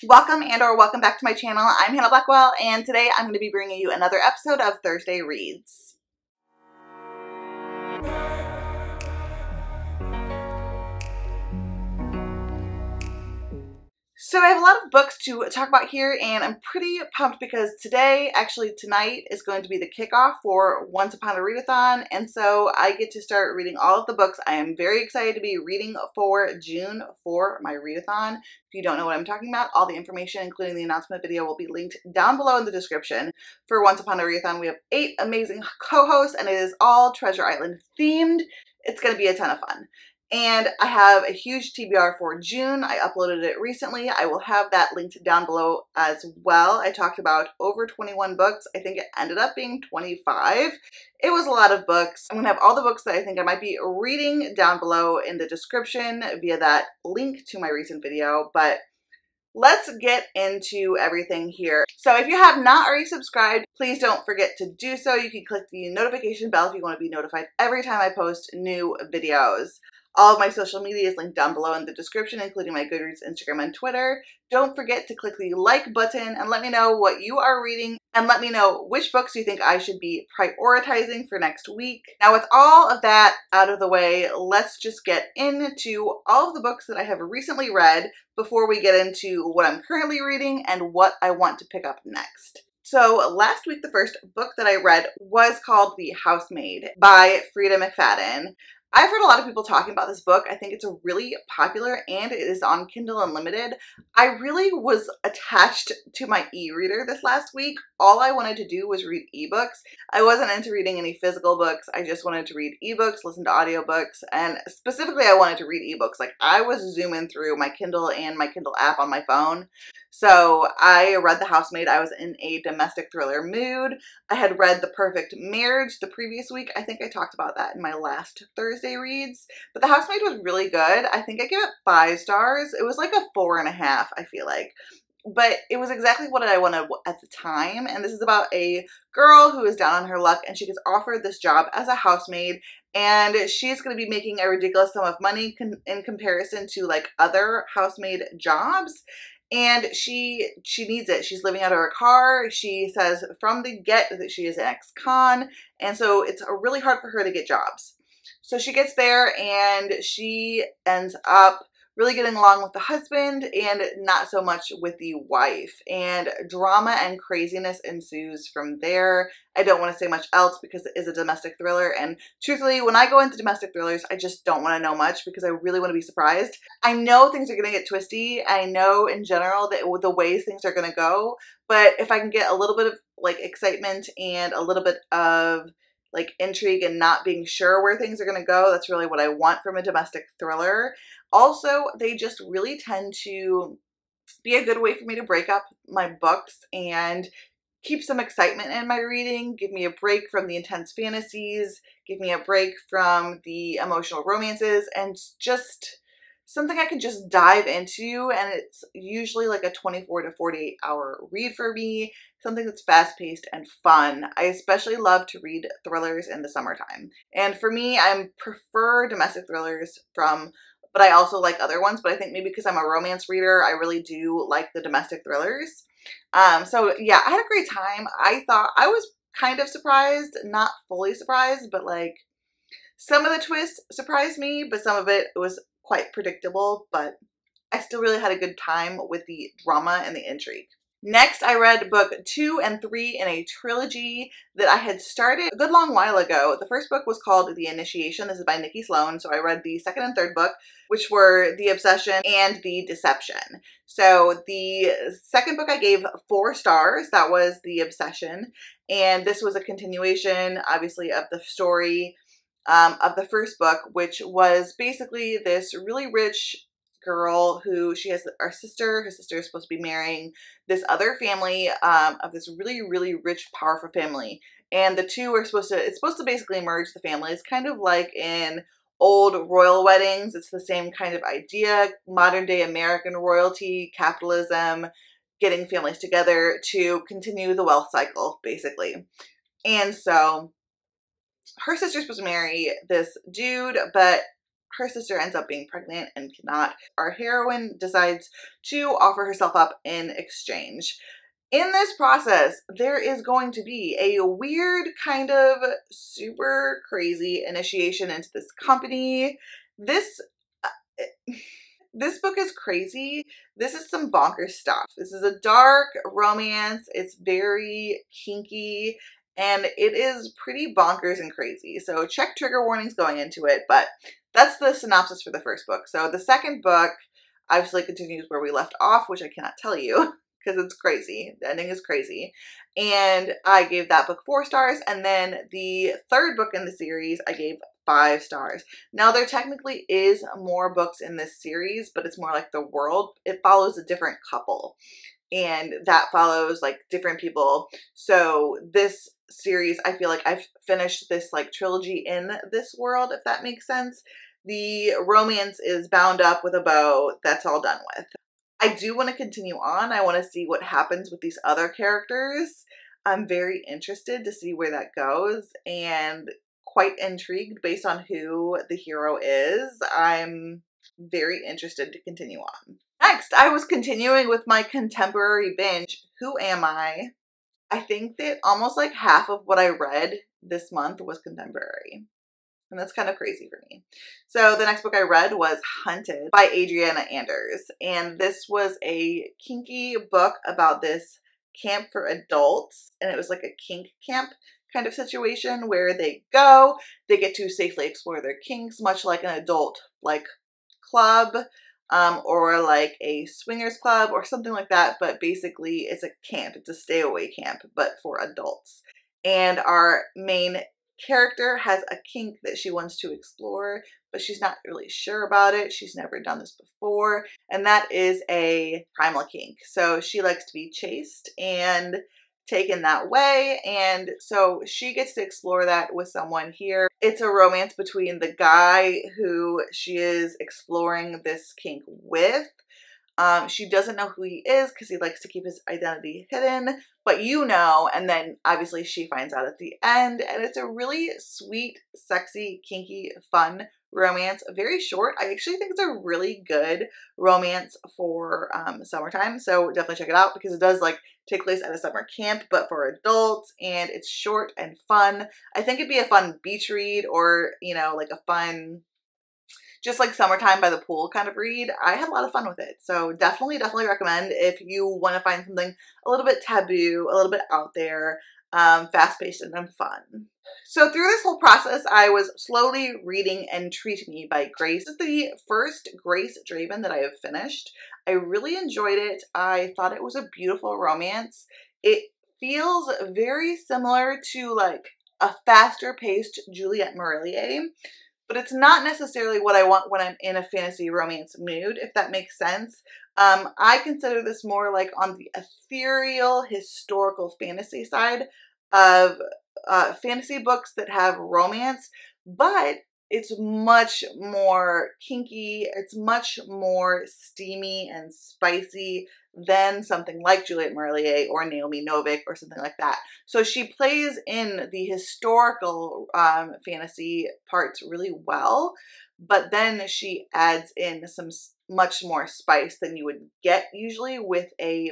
Welcome or welcome back to my channel. I'm Hannah Blackwell, and today I'm going to be bringing you another episode of Thursday Reads. So I have a lot of books to talk about here, and I'm pretty pumped because today, actually tonight, is going to be the kickoff for Once Upon a Readathon, and so I get to start reading all of the books I am very excited to be reading for June for my readathon. If you don't know what I'm talking about, all the information, including the announcement video, will be linked down below in the description. For Once Upon a Readathon, we have 8 amazing co-hosts, and it is all Treasure Island themed. It's going to be a ton of fun. And I have a huge TBR for June. I uploaded it recently. I will have that linked down below as well. I talked about over 21 books. I think it ended up being 25. It was a lot of books. I'm going to have all the books that I think I might be reading down below in the description via that link to my recent video. But let's get into everything here. So if you have not already subscribed, please don't forget to do so. You can click the notification bell if you want to be notified every time I post new videos. All of my social media is linked down below in the description, including my Goodreads, Instagram, and Twitter. Don't forget to click the like button and let me know what you are reading, and let me know which books you think I should be prioritizing for next week. Now, with all of that out of the way, let's just get into all of the books that I have recently read before we get into what I'm currently reading and what I want to pick up next. So last week, the first book that I read was called The Housemaid by Freida McFadden. I've heard a lot of people talking about this book. I think it's really popular and it is on Kindle Unlimited. I really was attached to my e-reader this last week. All I wanted to do was read ebooks. I wasn't into reading any physical books. I just wanted to read ebooks, listen to audiobooks, and specifically I wanted to read ebooks. Like, I was zooming through my Kindle and my Kindle app on my phone. So I read The Housemaid. I was in a domestic thriller mood. I had read The Perfect Marriage the previous week. I think I talked about that in my last Thursday reads. But The Housemaid was really good. I think I gave it 5 stars. It was like a 4.5, I feel like. But it was exactly what I wanted at the time. And this is about a girl who is down on her luck and she gets offered this job as a housemaid. And she's going to be making a ridiculous sum of money in comparison to like other housemaid jobs. And she needs it. She's living out of her car. She says from the get that she is an ex-con. And so it's really hard for her to get jobs. So she gets there and she ends up really getting along with the husband and not so much with the wife. And drama and craziness ensues from there. I don't want to say much else because it is a domestic thriller. And truthfully, when I go into domestic thrillers, I just don't want to know much because I really want to be surprised. I know things are going to get twisty. I know in general that the ways things are going to go. But if I can get a little bit of like excitement and a little bit of like intrigue and not being sure where things are going to go, that's really what I want from a domestic thriller. Also, they just really tend to be a good way for me to break up my books and keep some excitement in my reading, give me a break from the intense fantasies, give me a break from the emotional romances, and just something I can just dive into. And it's usually like a 24 to 48 hour read for me, something that's fast-paced and fun. I especially love to read thrillers in the summertime. And for me, I prefer domestic thrillers but I also like other ones, but I think maybe because I'm a romance reader, I really do like the domestic thrillers. So yeah, I had a great time. I thought I was kind of surprised, not fully surprised, but like some of the twists surprised me, but some of it was quite predictable, but I still really had a good time with the drama and the intrigue. Next, I read book 2 and 3 in a trilogy that I had started a good long while ago. The first book was called The Initiation. This is by Nikki Sloan. So I read the second and third book, which were The Obsession and The Deception. So the second book I gave 4 stars. That was The Obsession. And this was a continuation, obviously, of the story of the first book, which was basically this really rich girl who she has her sister is supposed to be marrying this other family of this really, really rich, powerful family. And the two are it's supposed to basically merge the families, kind of like in old royal weddings. It's the same kind of idea, modern day American royalty, capitalism, getting families together to continue the wealth cycle, basically. And so her sister's supposed to marry this dude, but her sister ends up being pregnant and cannot. Our heroine decides to offer herself up in exchange. In this process, there is going to be a weird kind of super crazy initiation into this company. This book is crazy. This is some bonkers stuff. This is a dark romance. It's very kinky and it is pretty bonkers and crazy. So check trigger warnings going into it, but that's the synopsis for the first book. So the second book obviously continues where we left off, which I cannot tell you because it's crazy. The ending is crazy. And I gave that book 4 stars. And then the third book in the series, I gave 5 stars. Now there technically is more books in this series, but it's more like the world. It follows a different couple and that follows like different people. So this series, I feel like I've finished this like trilogy in this world, if that makes sense. The romance is bound up with a bow. That's all done with. I do want to continue on. I want to see what happens with these other characters. I'm very interested to see where that goes and quite intrigued based on who the hero is. I'm very interested to continue on. Next, I was continuing with my contemporary binge, Who Am I? I think that almost like half of what I read this month was contemporary. And that's kind of crazy for me. So the next book I read was Hunted by Adriana Anders. And this was a kinky book about this camp for adults. And it was like a kink camp kind of situation where they get to safely explore their kinks, much like an adult like club or like a swingers club or something like that. But basically it's a camp. It's a stay away camp, but for adults. And our main character has a kink that she wants to explore, but she's not really sure about it. She's never done this before, and that is a primal kink. So she likes to be chased and taken that way, and so she gets to explore that with someone here. It's a romance between the guy who she is exploring this kink with. She doesn't know who he is because he likes to keep his identity hidden, but you know, and then obviously she finds out at the end, and it's a really sweet, sexy, kinky, fun romance. Very short. I actually think it's a really good romance for summertime, so definitely check it out because it does like take place at a summer camp, but for adults, and it's short and fun. I think it'd be a fun beach read or, you know, like a fun just like summertime by the pool kind of read. I had a lot of fun with it. So definitely recommend if you want to find something a little bit taboo, a little bit out there, fast-paced and fun. So through this whole process, I was slowly reading Entreat Me by Grace. This is the first Grace Draven that I have finished. I really enjoyed it. I thought it was a beautiful romance. It feels very similar to like a faster paced Juliette Marillier, but it's not necessarily what I want when I'm in a fantasy romance mood, if that makes sense. I consider this more like on the ethereal, historical fantasy side of fantasy books that have romance, but it's much more kinky. It's much more steamy and spicy than something like Juliette Marillier or Naomi Novik or something like that. So she plays in the historical fantasy parts really well, but then she adds in some much more spice than you would get usually with a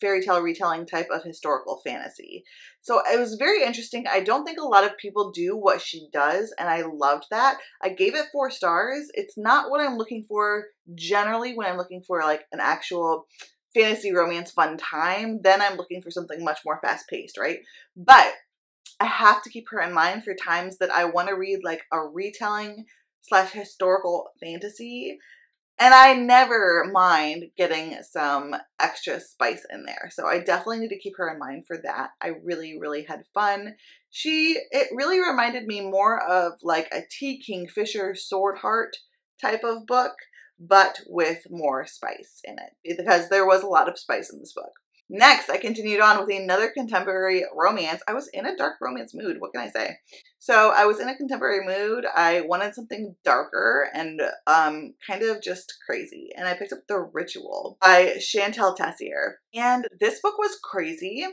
fairy tale retelling type of historical fantasy. So it was very interesting. I don't think a lot of people do what she does, and I loved that. I gave it 4 stars. It's not what I'm looking for generally when I'm looking for like an actual fantasy romance fun time. Then I'm looking for something much more fast-paced, right? But I have to keep her in mind for times that I want to read like a retelling / historical fantasy. And I never mind getting some extra spice in there. So I definitely need to keep her in mind for that. I really had fun. It really reminded me more of like a T. Kingfisher Sword Heart type of book, but with more spice in it because there was a lot of spice in this book. Next, I continued on with another contemporary romance. I was in a dark romance mood. What can I say? So I was in a contemporary mood. I wanted something darker and kind of just crazy. And I picked up The Ritual by Chantal Tessier. And this book was crazy.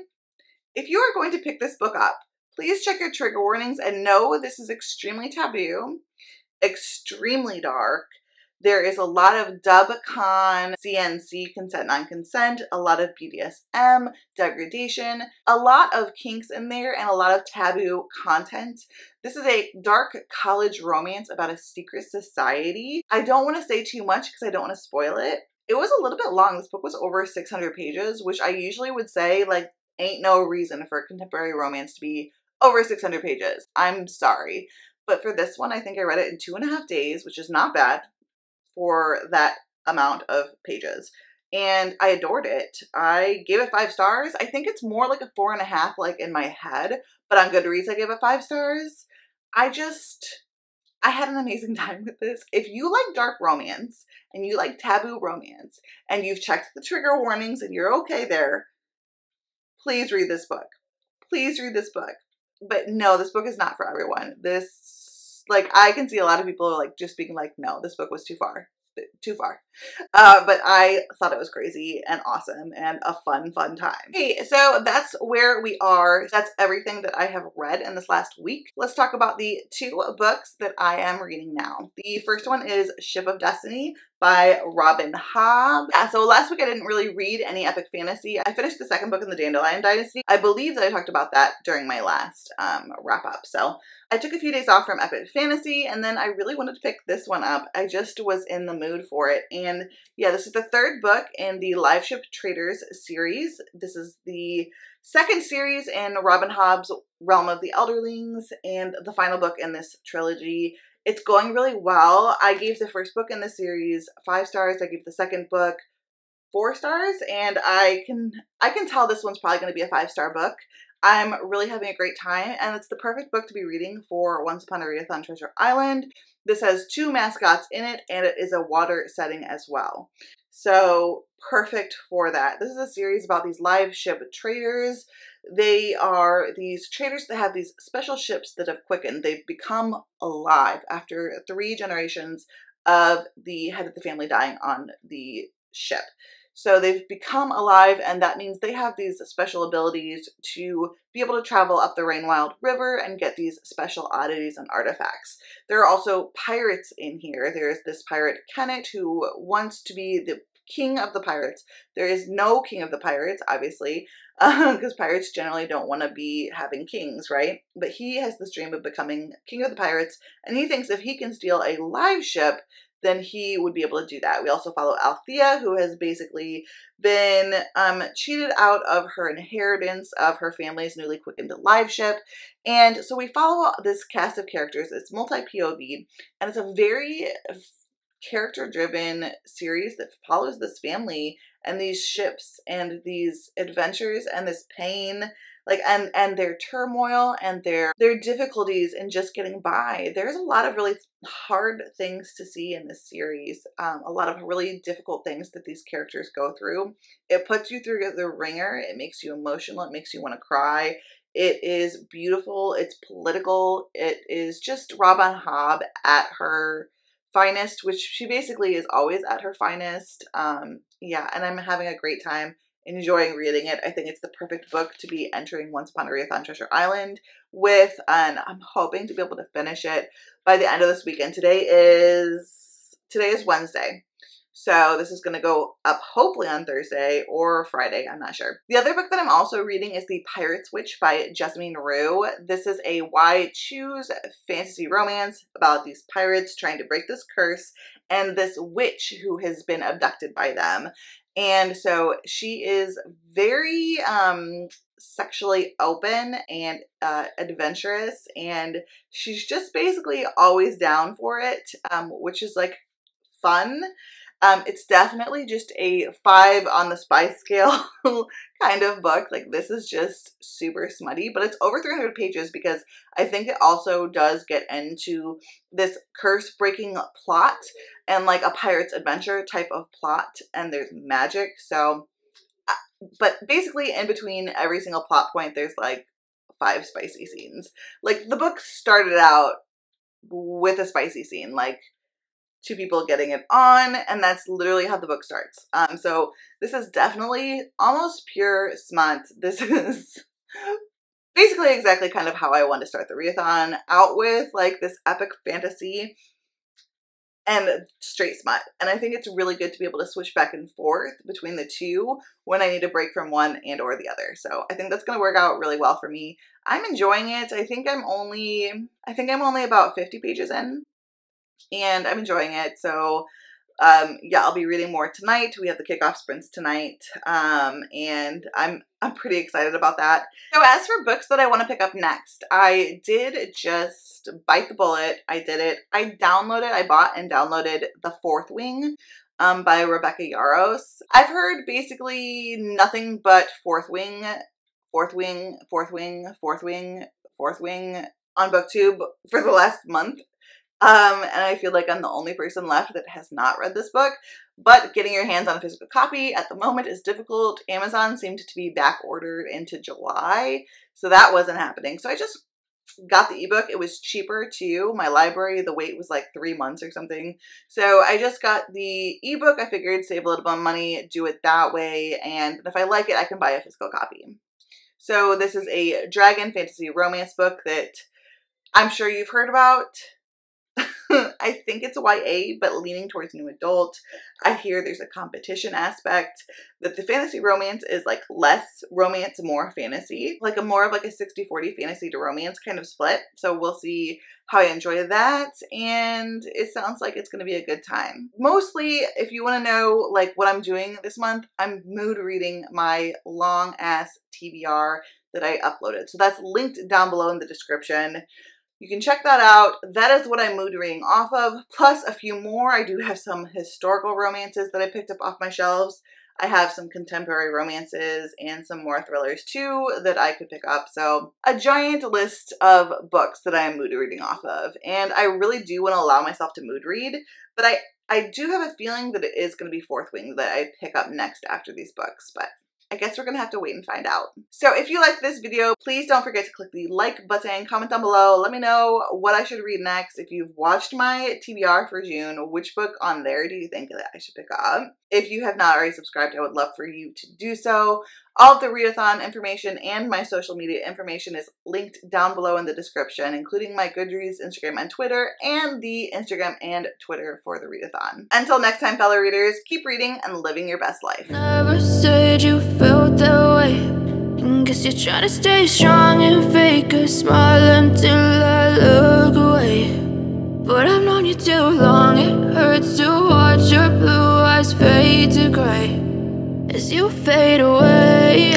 If you are going to pick this book up, please check your trigger warnings and know this is extremely taboo. extremely dark. There is a lot of dub con, CNC, consent non-consent, a lot of BDSM, degradation, a lot of kinks in there, and a lot of taboo content. This is a dark college romance about a secret society. I don't want to say too much because I don't want to spoil it. It was a little bit long. This book was over 600 pages, which I usually would say, like, ain't no reason for a contemporary romance to be over 600 pages. I'm sorry. But for this one, I think I read it in 2.5 days, which is not bad for that amount of pages. And I adored it. I gave it 5 stars. I think it's more like a 4.5, like in my head, but on Goodreads I gave it 5 stars. I had an amazing time with this. If you like dark romance and you like taboo romance and you've checked the trigger warnings and you're okay there, please read this book. Please read this book. But no, this book is not for everyone. This, like, I can see a lot of people like just being like, no, this book was too far. But I thought it was crazy and awesome and a fun time. Okay, so that's where we are. That's everything that I have read in this last week. Let's talk about the 2 books that I am reading now. The first one is Ship of Destiny by Robin Hobb. Yeah, so last week I didn't really read any epic fantasy. I finished the 2nd book in the Dandelion Dynasty. I believe that I talked about that during my last wrap up. So I took a few days off from epic fantasy and then I really wanted to pick this one up. I just was in the mood for it. And yeah, this is the 3rd book in the Live Ship Traders series. This is the 2nd series in Robin Hobb's Realm of the Elderlings and the final book in this trilogy. It's going really well. I gave the 1st book in the series 5 stars. I gave the 2nd book 4 stars, and I can tell this one's probably going to be a 5-star book. I'm really having a great time, and it's the perfect book to be reading for Once Upon a Readathon Treasure Island. This has 2 mascots in it, and it is a water setting as well. So perfect for that. This is a series about these live ship traders. They are these traders that have these special ships that have quickened. They've become alive after 3 generations of the head of the family dying on the ship. So they've become alive, and that means they have these special abilities to be able to travel up the Rainwild River and get these special oddities and artifacts. There are also pirates in here. There's this pirate, Kenneth, who wants to be the king of the pirates. There is no king of the pirates, obviously, because pirates generally don't want to be having kings, right? But he has this dream of becoming king of the pirates, and he thinks if he can steal a live ship, then he would be able to do that. We also follow Althea, who has basically been cheated out of her inheritance of her family's newly quickened live ship. And so we follow this cast of characters. It's multi-POV'd, and it's a very character-driven series that follows this family and these ships and these adventures and this pain, like, and their turmoil and their difficulties in just getting by. There's a lot of really hard things to see in this series. A lot of really difficult things that these characters go through. It puts you through the ringer. It makes you emotional. It makes you want to cry. It is beautiful. It's political. It is just Robin Hobb at her finest, which she basically is always at her finest. Yeah, and I'm having a great time enjoying reading it. I think it's the perfect book to be entering Once Upon a Readathon Treasure Island with, and I'm hoping to be able to finish it by the end of this weekend. Today is Wednesday. So this is going to go up hopefully on Thursday or Friday. I'm not sure. The other book that I'm also reading is The Pirate's Witch by Jessamine Rue. This is a why choose fantasy romance about these pirates trying to break this curse and this witch who has been abducted by them. And so she is very sexually open and adventurous, and she's just basically always down for it, which is like fun. It's definitely just a 5 on the spice scale kind of book. Like, this is just super smutty, but it's over 300 pages because I think it also does get into this curse-breaking plot and like a pirate's adventure type of plot, and there's magic. So, but basically in between every single plot point, there's like 5 spicy scenes. Like, the book started out with a spicy scene, like 2 people getting it on, and that's literally how the book starts. So this is definitely almost pure smut. This is basically exactly kind of how I want to start the readathon, out with like this epic fantasy and straight smut. And I think it's really good to be able to switch back and forth between the two when I need a break from one and or the other. So I think that's going to work out really well for me. I'm enjoying it. I think I'm only about 50 pages in, and I'm enjoying it. So yeah, I'll be reading more tonight. We have the kickoff sprints tonight, and I'm pretty excited about that. So as for books that I want to pick up next, I did just bite the bullet. I did it. I bought and downloaded The Fourth Wing by Rebecca Yarros. I've heard basically nothing but Fourth Wing on BookTube for the last month. And I feel like I'm the only person left that has not read this book, but getting your hands on a physical copy at the moment is difficult. Amazon seemed to be back ordered into July, so that wasn't happening. So I just got the ebook. It was cheaper too. My library, the wait was like 3 months or something. So I just got the ebook. I figured save a little bit of money, do it that way, and if I like it, I can buy a physical copy. So this is a dragon fantasy romance book that I'm sure you've heard about. I think it's a YA, but leaning towards new adult. I hear there's a competition aspect, that the fantasy romance is like less romance, more fantasy, like more of like a 60-40 fantasy to romance kind of split. So we'll see how I enjoy that, and it sounds like it's going to be a good time. Mostly, if you want to know like what I'm doing this month, I'm mood reading my long ass TBR that I uploaded. So that's linked down below in the description. You can check that out. That is what I'm mood reading off of, plus a few more. I do have some historical romances that I picked up off my shelves. I have some contemporary romances and some more thrillers too that I could pick up. So a giant list of books that I am mood reading off of. And I really do want to allow myself to mood read, but I do have a feeling that it is going to be Fourth Wing that I pick up next after these books, but I guess we're going to have to wait and find out. So if you liked this video, please don't forget to click the like button, comment down below, let me know what I should read next. If you've watched my TBR for June, which book on there do you think that I should pick up? If you have not already subscribed, I would love for you to do so. All of the Readathon information and my social media information is linked down below in the description, including my Goodreads, Instagram, and Twitter, and the Instagram and Twitter for the Readathon. Until next time, fellow readers, keep reading and living your best life. Never said you felt that way. And guess you're trying to stay strong and fake a smile until I look away. But I've known you too long, it hurts to watch your blue eyes fade to gray as you fade away.